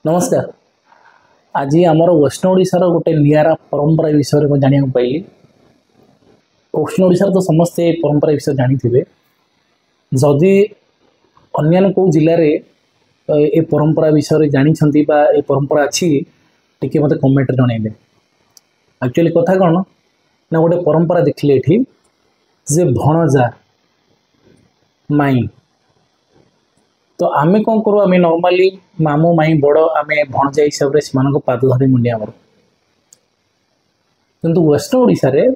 नमस्कार। आज आमर वैष्णव ओडिशार गोटे निरा परंपरा विषय में जाना पाइली। वैष्णव ओडिशार तो समस्ते परंपरा विषय जानी थे। जदि अन्य को जिले में ए परंपरा विषय जानी बा ए परंपरा अच्छी टी मत कमेंट जनइबे। एक्चुअली कथा कौन ना गोटे परंपरा देखिले ये जे भणजा माई तो आमे कौन करूँ आमे नॉर्मली मामू माई बड़ आमे भणजा हिसाब से पाद धरी मुंडिया मारू। किंतु वैष्णव ओडिशा रे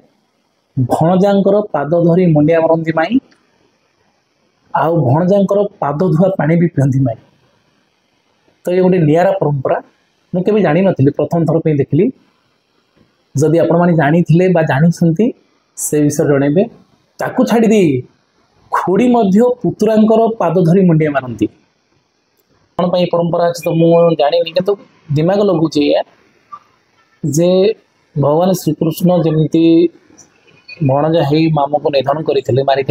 भणजांकर पाद धरी मुंडिया मारती माई आउ भणजांकर पाद धुआ पानी भी पिंधि माई। तो ये गोटे निरा परंपरा मुझे जानी नी प्रथम थर पे देखली। जदि आपण मैंने जानी जानी से विषय जनइबे। ताकू छाड़ी दी खोड़ी मध्य पुतुरांकर पाद धरी मुंडिया मारती कौन पर परंपरा अच्छे तो मुझे जानी कि दिमाग लगुच जे भगवान श्रीकृष्ण जमी भणजा हो मामू को निधन करते मारी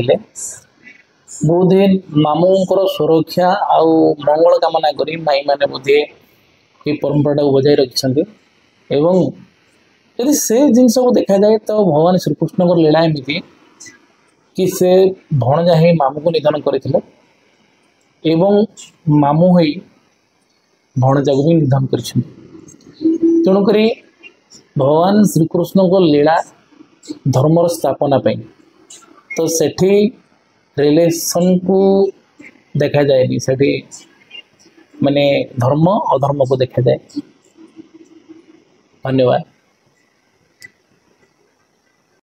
बोधे मामूर सुरक्षा आउ मंगल कामना करी माई मैंने बोधे ये परंपरा बजाय रखिंट। एवं यदि से जिनस को देखा जाए तो भगवान श्रीकृष्ण को लीला एमती कि से भणजा हो मामू को निधन करते एवं मामू हो भणजा को भी निधन कर। तेणुक भगवान श्रीकृष्ण को लीला धर्मर स्थापना पाई तो सेठी रिलेशन को देखा जाए सेठी माने धर्म अधर्म को देखा जाए। धन्यवाद।